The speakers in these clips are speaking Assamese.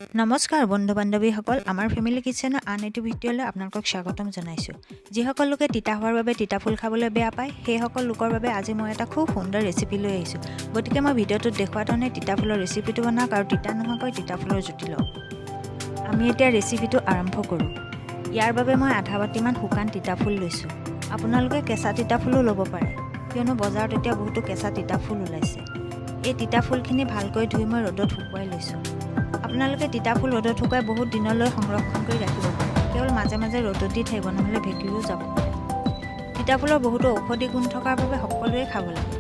নমস্কাৰ বন্ধু বান্ধৱীসকল, আমাৰ ফেমিলি কিচেনৰ আন এটি ভিডিঅ'লৈ আপোনালোকক স্বাগতম জনাইছোঁ। যিসকল লোকে তিতা হোৱাৰ বাবে তিতা ফুল খাবলৈ বেয়া পায়, সেইসকল লোকৰ বাবে আজি মই এটা খুব সুন্দৰ ৰেচিপি লৈ আহিছোঁ। গতিকে মই ভিডিঅ'টোত দেখুওৱা ধৰণে তিতা ফুলৰ ৰেচিপিটো বনাওক আৰু তিতা নোহোৱাকৈ তিতা ফুলৰ জুতি লওক। আমি এতিয়া ৰেচিপিটো আৰম্ভ কৰোঁ। ইয়াৰ বাবে মই আধা বাতিমান শুকান তিতা ফুল লৈছোঁ। আপোনালোকে কেঁচা তিতা ফুলো ল'ব পাৰে, কিয়নো বজাৰত এতিয়া বহুতো কেঁচা তিতা ফুল ওলাইছে। এই তিতা ফুলখিনি ভালকৈ ধুই মই ৰ'দত শুকুৱাই লৈছোঁ। আপোনালোকে তিতা ফুল ৰ'দত শুকুৱাই বহুত দিনলৈ সংৰক্ষণ কৰি ৰাখিব পাৰে। কেৱল মাজে মাজে ৰ'দত দি থাকিব, নহ'লে ভেঁকুৰিও যাব পাৰে। তিতা ফুলৰ বহুতো ঔষধি গুণ থকাৰ বাবে সকলোৱে খাব লাগে।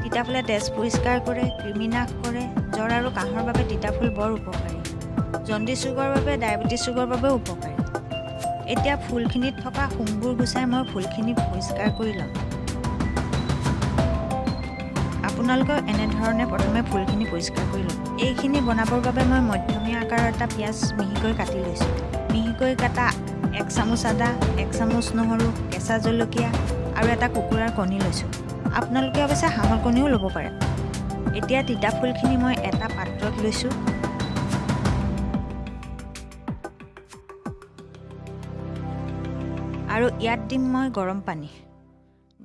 তিতা ফুলে তেজ পৰিষ্কাৰ কৰে, কৃমি নাশ কৰে। জ্বৰ আৰু কাহৰ বাবে তিতা ফুল বৰ উপকাৰী। জণ্ডিছ ৰোগৰ বাবে, ডায়েবেটিছ ৰোগৰ বাবেও উপকাৰী। এতিয়া ফুলখিনিত থকা শুংবোৰ গুচাই মই ফুলখিনি পৰিষ্কাৰ কৰি ল'ম। আপোনালোকেও এনেধৰণে প্ৰথমে ফুলখিনি পৰিষ্কাৰ কৰি ল'ব। এইখিনি বনাবৰ বাবে মই মধ্যমীয়া আকাৰৰ এটা পিঁয়াজ মিহিকৈ কাটি লৈছোঁ। মিহিকৈ কাটা 1 চামুচ আদা, 1 চামুচ নহৰু, কেঁচা জলকীয়া আৰু এটা কুকুৰাৰ কণী লৈছোঁ। আপোনালোকে অৱশ্যে হাঁহৰ কণীও ল'ব পাৰে। এতিয়া তিতা ফুলখিনি মই এটা পাত্ৰত লৈছোঁ। আৰু ইয়াত দিম মই গৰম পানী।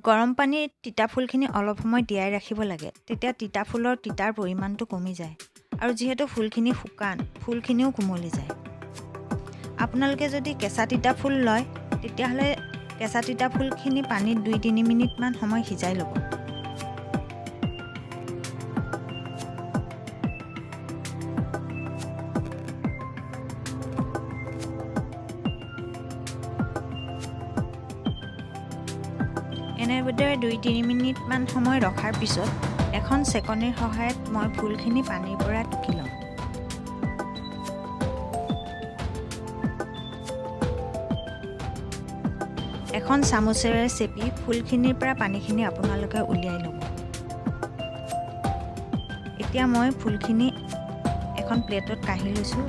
গৰম পানীত তিতা ফুলখিনি অলপ সময় তিয়াই ৰাখিব লাগে, তেতিয়া তিতা ফুলৰ তিতাৰ পৰিমাণটো কমি যায়। আৰু যিহেতু ফুলখিনি শুকান, ফুলখিনিও কোমলি যায়। আপোনালোকে যদি কেঁচা তিতা ফুল লয়, তেতিয়াহ'লে কেঁচা তিতা ফুলখিনি পানীত 2-3 মিনিটমান সময় সিজাই ল'ব। এনেদৰে 2-3 মিনিটমান সময় ৰখাৰ পিছত এখন চেকনিৰ সহায়ত মই ফুলখিনি পানীৰ পৰা টুকি ল'ম। এখন চামুচেৰে চেপি ফুলখিনিৰ পৰা পানীখিনি আপোনালোকে উলিয়াই ল'ব। এতিয়া মই ফুলখিনি এখন প্লেটত কাঢ়ি লৈছোঁ।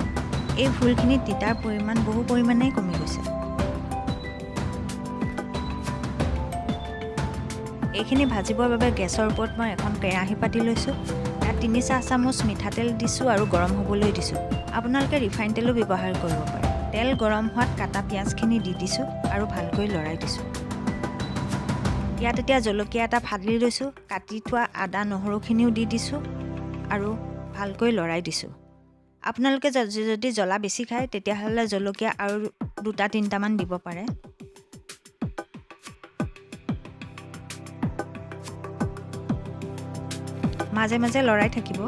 এই ফুলখিনিত তিতাৰ পৰিমাণ বহু পৰিমাণেই কমি গৈছে। এইখিনি ভাজিবৰ বাবে গেছৰ ওপৰত মই এখন কেৰাহী পাতি লৈছোঁ। তাত 3 চামুচ মিঠাতেল দিছোঁ আৰু গৰম হ'বলৈ দিছোঁ। আপোনালোকে ৰিফাইন তেলো ব্যৱহাৰ কৰিব পাৰে। তেল গৰম হোৱাত কাটা পিঁয়াজখিনি দি দিছোঁ আৰু ভালকৈ লৰাই দিছোঁ। ইয়াত এতিয়া জলকীয়া এটা ফালি লৈছোঁ। কাটি থোৱা আদা নহৰুখিনিও দি দিছোঁ আৰু ভালকৈ লৰাই দিছোঁ। আপোনালোকে যদি জ্বলা বেছি খায়, তেতিয়াহ'লে জলকীয়া আৰু 2-3টামান দিব পাৰে। মাজে মাজে লৰাই থাকিব।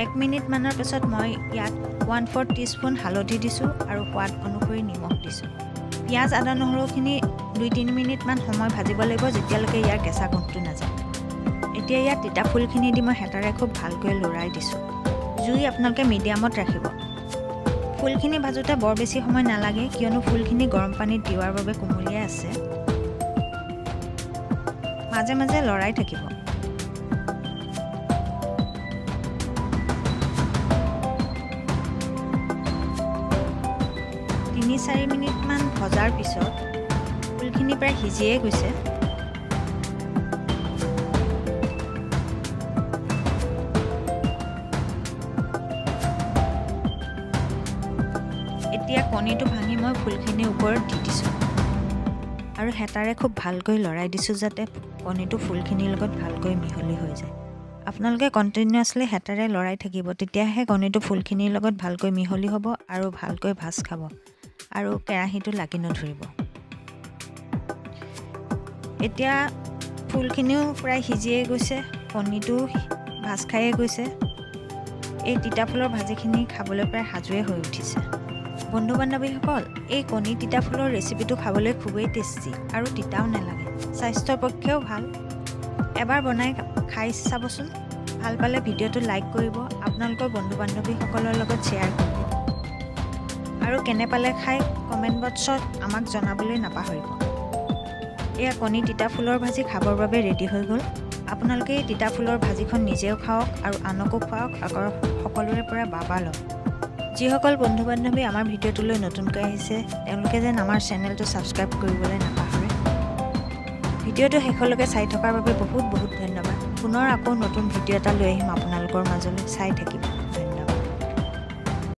এক মিনিটমানৰ পিছত মই ইয়াত 1/4 টিস্পুন হালধি দিছোঁ আৰু সোৱাদ অনুসৰি নিমখ দিছোঁ। পিঁয়াজ আদা নহৰুখিনি 2-3 মিনিটমান সময় ভাজিব লাগিব, যেতিয়ালৈকে ইয়াৰ কেঁচা গোন্ধটো নাযায়। এতিয়া ইয়াত তিতা ফুলখিনি দি মই হেতাৰে খুব ভালকৈ লৰাই দিছোঁ। জুই আপোনালোকে মিডিয়ামত ৰাখিব। ফুলখিনি ভাজোঁতে বৰ বেছি সময় নালাগে, কিয়নো ফুলখিনি গৰম পানীত দিয়াৰ বাবে কোমলীয়াই আছে। মাজে মাজে লৰাই থাকিব। তিনি 4 মিনিটমান ভজাৰ পিছত ফুলখিনি প্ৰায় সিজিয়ে গৈছে। এতিয়া কণীটো ভাঙি মই ফুলখিনিৰ ওপৰত দি দিছোঁ আৰু হেতাৰে খুব ভালকৈ লৰাই দিছোঁ, যাতে কণীটো ফুলখিনিৰ লগত ভালকৈ মিহলি হৈ যায়। আপোনালোকে কণ্টিনিউৱাছলি হেতাৰে লৰাই থাকিব, তেতিয়াহে কণীটো ফুলখিনিৰ লগত ভালকৈ মিহলি হ'ব আৰু ভালকৈ ভাজ খাব আৰু কেৰাহীটো লাগি নধৰিব। এতিয়া ফুলখিনিও প্ৰায় সিজিয়ে গৈছে, কণীটো ভাজ খায়ে গৈছে। এই তিতা ফুলৰ ভাজিখিনি খাবলৈ প্ৰায় সাজুৱে হৈ উঠিছে। বন্ধু বান্ধৱীসকল, এই কণী তিতা ফুলৰ ৰেচিপিটো খাবলৈ খুবেই টেষ্টি আৰু তিতাও নালাগে। স্বাস্থ্যৰ পক্ষেও ভাল। এবাৰ বনাই খাই চাবচোন। ভাল পালে ভিডিঅ'টো লাইক কৰিব, আপোনালোকৰ বন্ধু বান্ধৱীসকলৰ লগত শ্বেয়াৰ কৰিব আৰু কেনে পালে খাই কমেণ্ট বক্সত আমাক জনাবলৈ নাপাহৰিব। এয়া কণী তিতা ফুলৰ ভাজি খাবৰ বাবে ৰেডি হৈ গ'ল। আপোনালোকে এই তিতা ফুলৰ ভাজিখন নিজেও খাওক আৰু আনকো খুৱাওক, আগৰ সকলোৰে পৰা বাবা লওক। যিসকল বন্ধু বান্ধৱী আমাৰ ভিডিঅ'টোলৈ নতুনকৈ আহিছে তেওঁলোকে যেন আমাৰ চেনেলটো ছাবস্ক্ৰাইব কৰিবলৈ নাপাহৰে। ভিডিঅ'টো শেষলৈকে চাই থকাৰ বাবে বহুত বহুত ধন্যবাদ পুনৰ আকৌ নতুন ভিডিঅ' এটা লৈ আহিম আপোনালোকৰ মাজলৈ চাই থাকিব